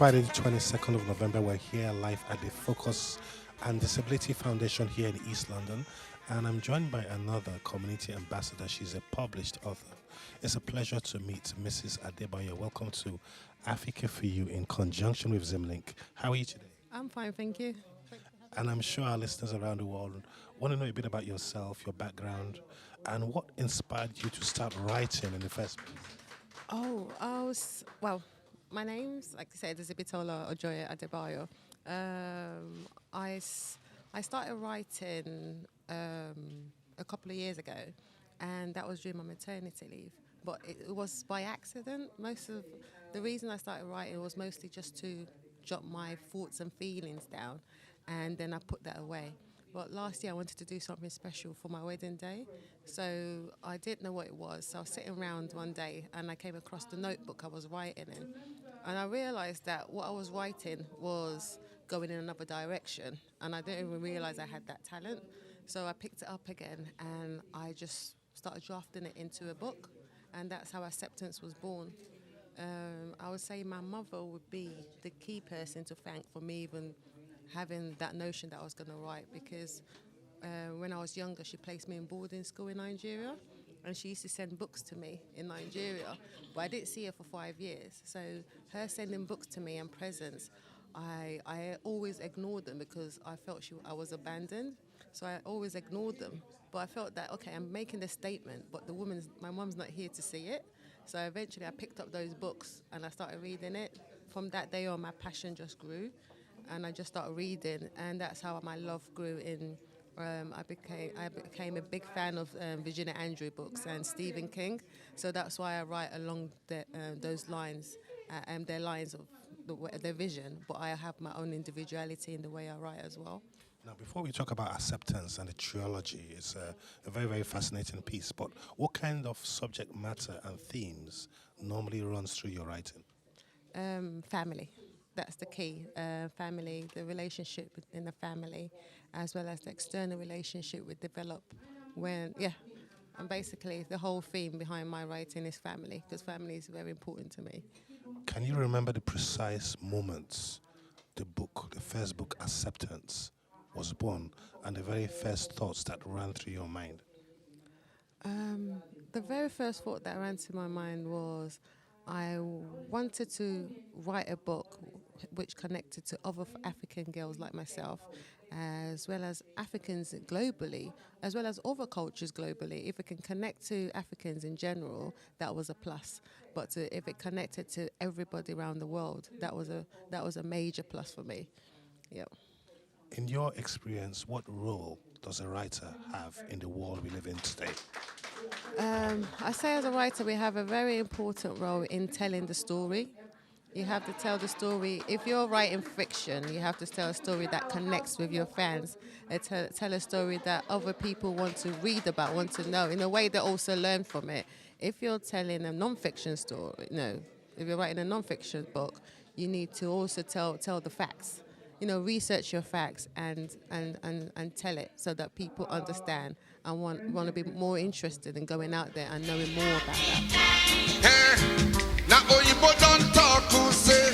Friday, the 22nd of November, we're here live at the Focus and Disability Foundation here in East London. And I'm joined by another community ambassador. She's a published author. It's a pleasure to meet Mrs. Adebayo. Welcome to AFRICA4U in conjunction with Zimlink. How are you today? I'm fine, thank you. And I'm sure our listeners around the world want to know a bit about yourself, your background, and what inspired you to start writing in the first place. My name's, like I said, is Ibitola Adebayo. I started writing a couple of years ago, and that was during my maternity leave. But it was by accident. Most of the reason I started writing was mostly just to jot my thoughts and feelings down, and then I put that away. But last year I wanted to do something special for my wedding day, so I didn't know what it was. So I was sitting around one day and I came across the notebook I was writing in, and I realised that what I was writing was going in another direction, and I didn't even realise I had that talent. So I picked it up again and I just started drafting it into a book, and that's how Acceptance was born. I would say my mother would be the key person to thank for me even having that notion that I was going to write, because when I was younger, she placed me in boarding school in Nigeria, and she used to send books to me in Nigeria, but I didn't see her for 5 years. So her sending books to me and presents, I always ignored them because I felt I was abandoned. So I always ignored them. But I felt that, okay, I'm making this statement, but my mum's not here to see it. So eventually I picked up those books and I started reading it. From that day on, my passion just grew, and I just started reading, and that's how my love grew in. I became a big fan of Virginia Andrew books and Stephen King. So that's why I write along those lines, and their lines of their vision, but I have my own individuality in the way I write as well. Now, before we talk about acceptance and the trilogy, it's a very, very fascinating piece, but what kind of subject matter and themes normally runs through your writing? Family. That's the key. Family, the relationship in the family, as well as the external relationship we develop and basically the whole theme behind my writing is family, because family is very important to me. Can you remember the precise moments the first book, Acceptance, was born, and the very first thoughts that ran through your mind? The very first thought that ran through my mind was I wanted to write a book which connected to other African girls like myself, as well as Africans globally, as well as other cultures globally. If it can connect to Africans in general, that was a plus. But if it connected to everybody around the world, that was a major plus for me. Yeah. In your experience, what role does a writer have in the world we live in today? I say as a writer, we have a very important role in telling the story. You have to tell the story. If you're writing fiction, you have to tell a story that connects with your fans. Tell a story that other people want to read about, want to know, in a way they also learn from it. If you're telling a non-fiction story, if you're writing a non-fiction book, you need to also tell the facts. Research your facts and tell it so that people understand and want to be more interested in going out there and knowing more about that. Now Oyibo don't talk who say.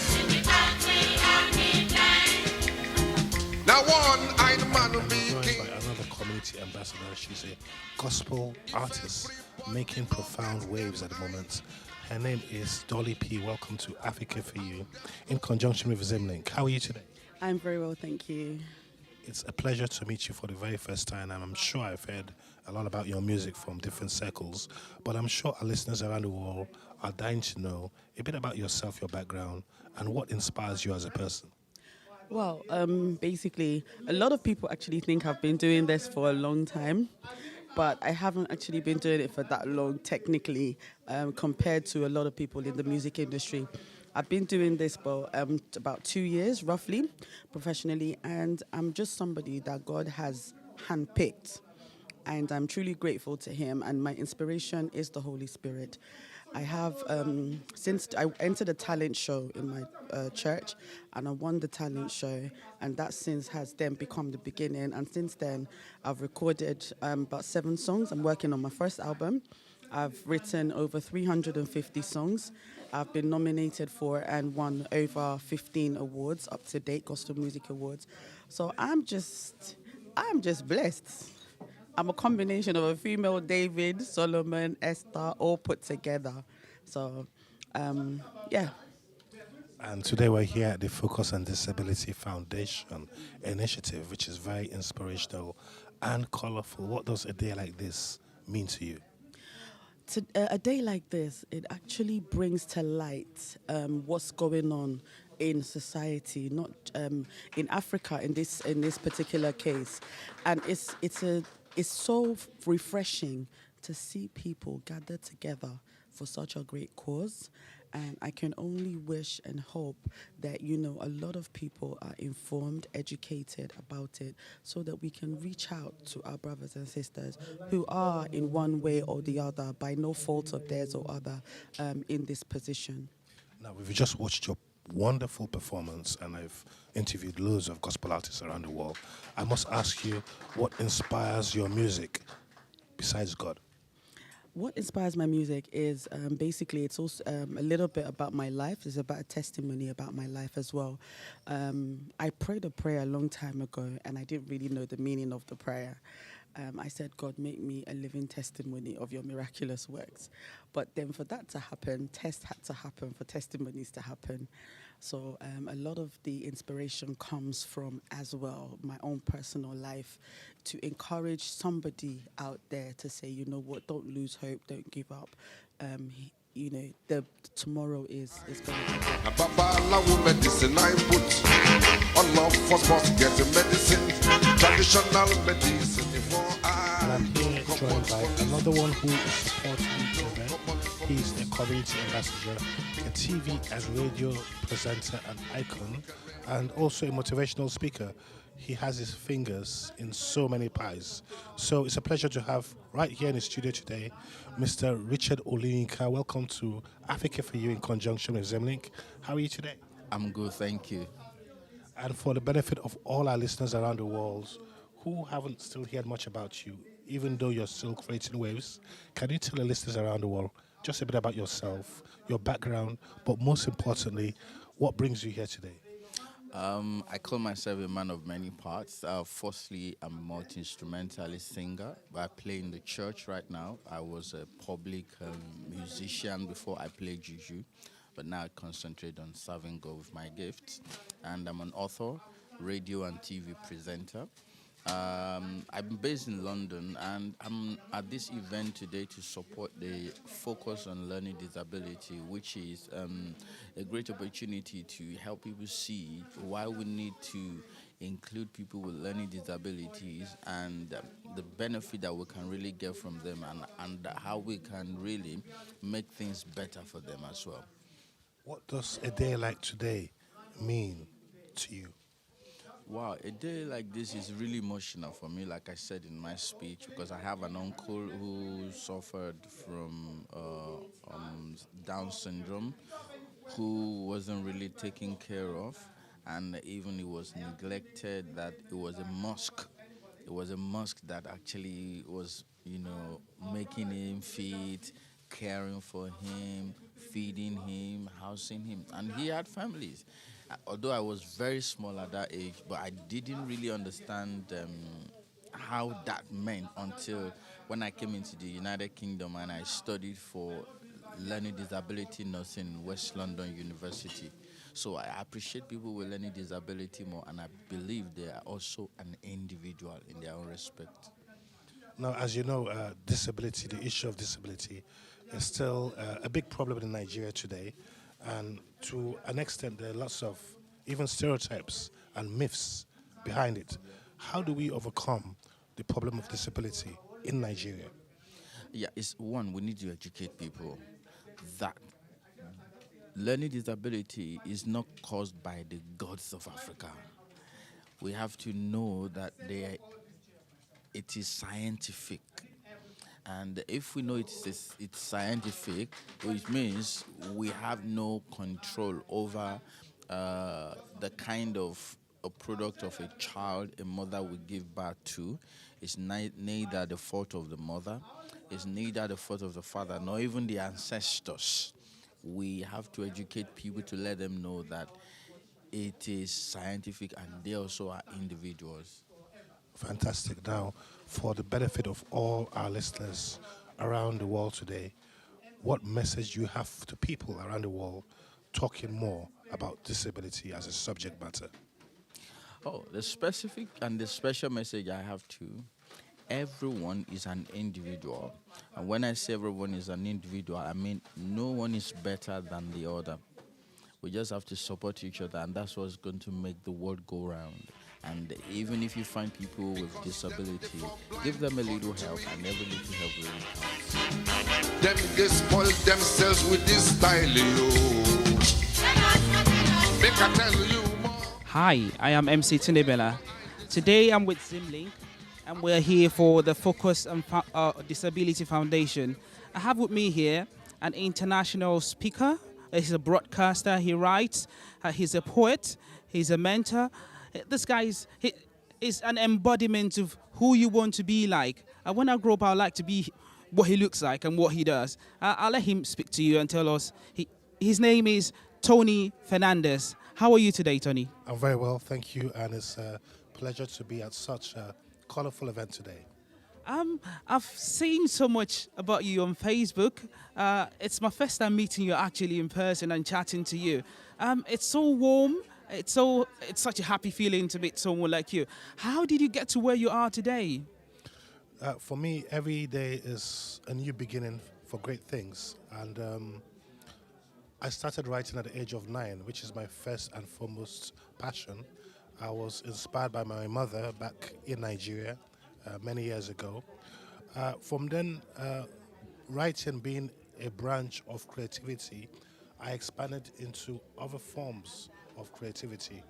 Now one-eyed man will be king. Joined by another community ambassador. She's a gospel artist making profound waves at the moment. Her name is Dolly P. Welcome to AFRICA4U in conjunction with Zimlink. How are you today? I'm very well, thank you. It's a pleasure to meet you for the very first time, and I'm sure I've heard a lot about your music from different circles, but I'm sure our listeners around the world are dying to know a bit about yourself, your background, and what inspires you as a person. Well, basically, a lot of people actually think I've been doing this for a long time, but I haven't actually been doing it for that long, technically, compared to a lot of people in the music industry. I've been doing this for about 2 years, roughly, professionally, and I'm just somebody that God has handpicked, and I'm truly grateful to Him, and my inspiration is the Holy Spirit. I have, since I entered a talent show in my church, and I won the talent show, and that since has then become the beginning, and since then, I've recorded about 7 songs. I'm working on my first album. I've written over 350 songs, I've been nominated for and won over 15 awards up to date, gospel music awards. So I'm just blessed. I'm a combination of a female David, Solomon, Esther, all put together. So, yeah. And today we're here at the Focus on Disability Foundation initiative, which is very inspirational and colorful. What does a day like this mean to you? A day like this, it actually brings to light what's going on in society, not in Africa in this particular case, and it's so refreshing to see people gather together for such a great cause. And I can only wish and hope that, a lot of people are informed, educated about it so that we can reach out to our brothers and sisters who are in one way or the other, by no fault of theirs or other, in this position. Now, we've just watched your wonderful performance, and I've interviewed loads of gospel artists around the world. I must ask you, what inspires your music besides God? What inspires my music is basically it's also a little bit about my life. It's about a testimony about my life as well. I prayed a prayer a long time ago, and I didn't really know the meaning of the prayer. I said, God, make me a living testimony of your miraculous works. But then for that to happen, tests had to happen for testimonies to happen. So a lot of the inspiration comes from, as well, my own personal life, to encourage somebody out there to say, you know what, don't lose hope, don't give up. The tomorrow is going to be better. Babalawo medicine I put. All of us must get the medicine. Traditional medicine before And I'm here joined by another one who is supporting the event. He's a community ambassador, a TV and radio presenter and icon, and also a motivational speaker. He has his fingers in so many pies. So it's a pleasure to have right here in the studio today, Mr. Richard Oluyinka. Welcome to AFRICA4U in conjunction with Zimlink. How are you today? I'm good, thank you. And for the benefit of all our listeners around the world who haven't still heard much about you, even though you're still creating waves, can you tell the listeners around the world just a bit about yourself, your background, but most importantly, what brings you here today? I call myself a man of many parts. Firstly, I'm a multi-instrumentalist singer. I play in the church right now. I was a public musician before I played juju, but now I concentrate on serving God with my gifts. And I'm an author, radio and TV presenter. I'm based in London, and I'm at this event today to support the Focus on Learning Disability, which is a great opportunity to help people see why we need to include people with learning disabilities and the benefit that we can really get from them, and how we can really make things better for them as well. What does a day like today mean to you? Wow, a day like this is really emotional for me, like I said in my speech, because I have an uncle who suffered from Down syndrome, who wasn't really taken care of, and even he was neglected. That it was a mosque. It was a mosque that actually was, making him feed, caring for him, feeding him, housing him, and he had families. Although I was very small at that age, but I didn't really understand how that meant until when I came into the United Kingdom and I studied for learning disability nursing in West London University. So I appreciate people with learning disability more, and I believe they are also an individual in their own respect. Now, as you know, disability, the issue of disability is still a big problem in Nigeria today. And to an extent, there are lots of even stereotypes and myths behind it. How do we overcome the problem of disability in Nigeria? Yeah, it's one, we need to educate people that learning disability is not caused by the gods of Africa. We have to know that it is scientific. And if we know it's scientific, which means we have no control over the kind of a product of a child a mother will give birth to. It's neither the fault of the mother, it's neither the fault of the father, nor even the ancestors. we have to educate people to let them know that it is scientific and they also are individuals. Fantastic. Now, for the benefit of all our listeners around the world today, what message you have to people around the world talking more about disability as a subject matter? Oh, the specific and the special message I have to everyone is an individual. And when I say everyone is an individual, I mean no one is better than the other. We just have to support each other, and that's what's going to make the world go round. And even if you find people with disability, give them a little help, and every little help really counts. Them get spoiled themselves with this style, yo. Make I tell you more. Hi, I am MC Tunde. Today I'm with Zimlink, and we're here for the Focus on Disability Foundation. I have with me here an international speaker. He's a broadcaster. He writes. He's a poet. He's a mentor. This guy is an embodiment of who you want to be like. And when I grow up, I'd like to be what he looks like and what he does. I'll let him speak to you and tell us. His name is Tony Fernandez. How are you today, Tony? I'm very well, thank you, and it's a pleasure to be at such a colorful event today. I've seen so much about you on Facebook. It's my first time meeting you actually in person and chatting to you. It's so warm. It's such a happy feeling to meet someone like you. How did you get to where you are today? For me, every day is a new beginning for great things, and I started writing at the age of 9, which is my first and foremost passion. I was inspired by my mother back in Nigeria many years ago. From then, writing being a branch of creativity, I expanded into other forms of creativity: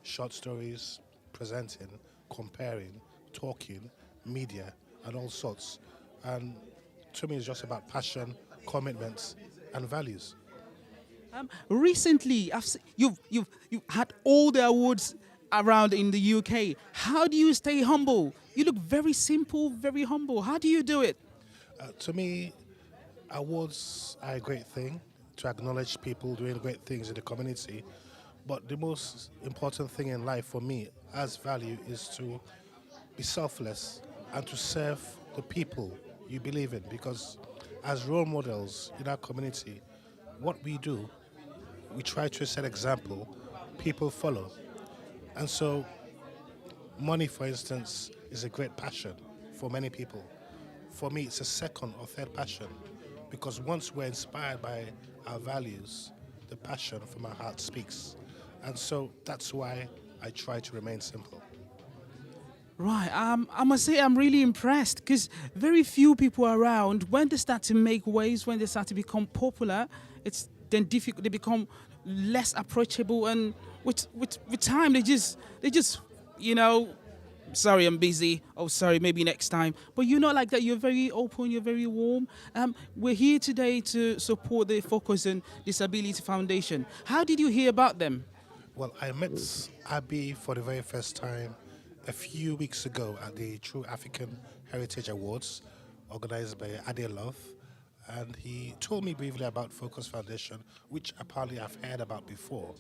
short stories, presenting, comparing, talking, media, and all sorts. And to me, it's just about passion, commitment, and values. Recently, you've had all the awards around in the UK. How do you stay humble? You look very simple, very humble. How do you do it? To me, awards are a great thing to acknowledge people doing great things in the community. But the most important thing in life for me as value is to be selfless and to serve the people you believe in. Because as role models in our community, what we do, we try to set example, people follow. And so money, for instance, is a great passion for many people. For me, it's a second or third passion, because once we're inspired by our values, the passion from our heart speaks. And so that's why I try to remain simple. Right, I must say I'm really impressed, because very few people around, when they start to make waves, when they start to become popular, it's then difficult. They become less approachable, and with time they just sorry, I'm busy. Oh, sorry, maybe next time. But you're not like that. You're very open. You're very warm. We're here today to support the Focus on Disability Foundation. How did you hear about them? Well, I met Abby for the very first time a few weeks ago at the True African Heritage Awards, organized by Adebayo, and he told me briefly about Focus Foundation, which apparently I've heard about before.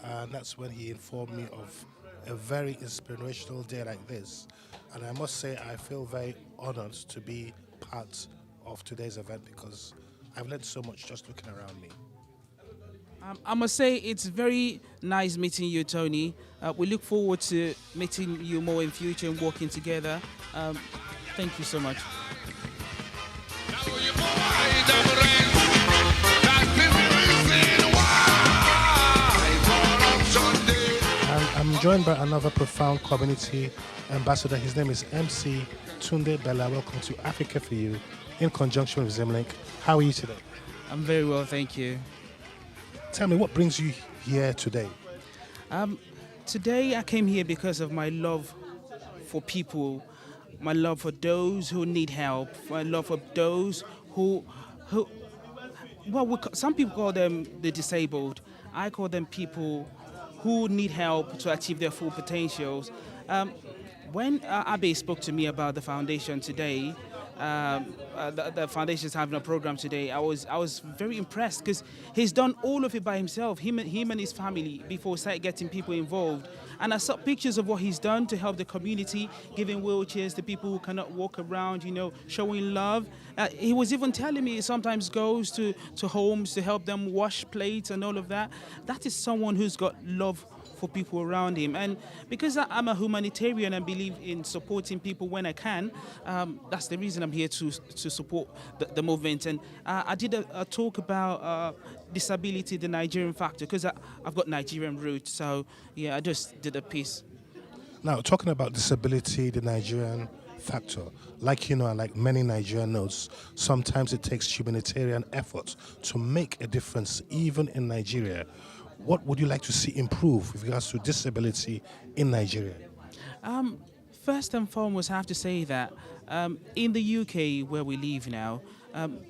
And that's when he informed me of a very inspirational day like this. And I must say I feel very honored to be part of today's event, because I've learned so much just looking around me. I must say it's very nice meeting you, Tony. We look forward to meeting you more in future and working together. Thank you so much. And I'm joined by another profound community ambassador. His name is MC Tunde Bella. Welcome to AFRICA4U in conjunction with Zimlink. How are you today? I'm very well, thank you. Tell me, what brings you here today? Today I came here because of my love for people, my love for those who need help, my love for those who some people call them the disabled. I call them people who need help to achieve their full potentials. When Abe spoke to me about the foundation today, the foundation is having a program today. I was very impressed because he's done all of it by himself, him and his family, before started getting people involved. And I saw pictures of what he's done to help the community, giving wheelchairs to people who cannot walk around, showing love. He was even telling me he sometimes goes to homes to help them wash plates and all of that. That is someone who's got love for people around him. And because I'm a humanitarian and believe in supporting people when I can, that's the reason I'm here to support the movement. And I did a talk about disability, the Nigerian factor, because I've got Nigerian roots. So yeah, I just did a piece. Now, talking about disability, the Nigerian factor, like and like many Nigerian notes, sometimes it takes humanitarian effort to make a difference, even in Nigeria. What would you like to see improve with regards to disability in Nigeria? First and foremost, I have to say that in the UK, where we live now,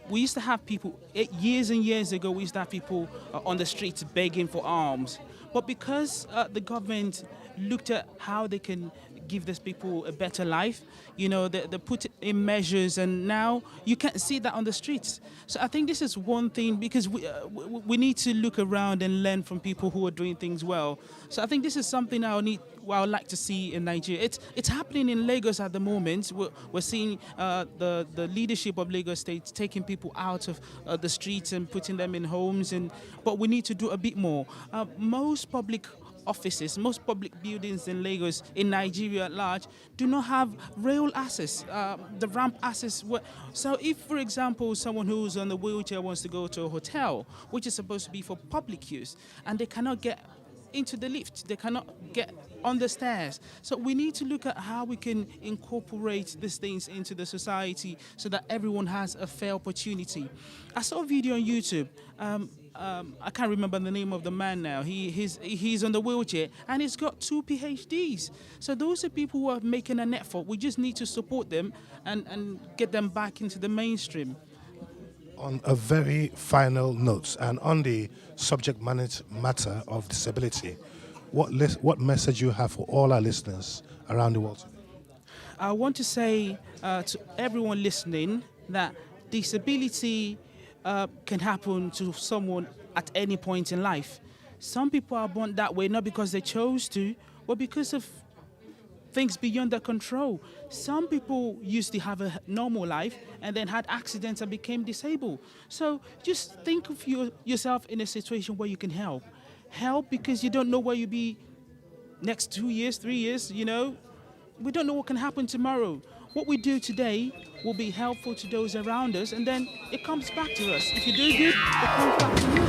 we used to have people, years and years ago, we used to have people on the streets begging for alms. But because the government looked at how they can give these people a better life, they put in measures, and now you can't see that on the streets. So I think this is one thing, because we need to look around and learn from people who are doing things well. So I think this is something I would like to see in Nigeria. It's happening in Lagos at the moment. We're seeing the leadership of Lagos State taking people out of the streets and putting them in homes, but we need to do a bit more. Most public offices, most public buildings in Lagos, in Nigeria at large, do not have rail access, the ramp access. So if, for example, someone who's on the wheelchair wants to go to a hotel, which is supposed to be for public use, and they cannot get into the lift, they cannot get on the stairs. So we need to look at how we can incorporate these things into the society so that everyone has a fair opportunity. I saw a video on YouTube. I can't remember the name of the man now. He's on the wheelchair and he's got 2 PhDs. So those are people who are making an effort. We just need to support them and get them back into the mainstream. On a very final note, and on the subject matter of disability, what message you have for all our listeners around the world today? I want to say to everyone listening that disability can happen to someone at any point in life. Some people are born that way not because they chose to, but because of things beyond their control. Some people used to have a normal life and then had accidents and became disabled. So just think of yourself in a situation where you can help. Help because you don't know where you'll be next 2 years, 3 years, We don't know what can happen tomorrow. What we do today will be helpful to those around us, and then it comes back to us. If you do good, it comes back to you.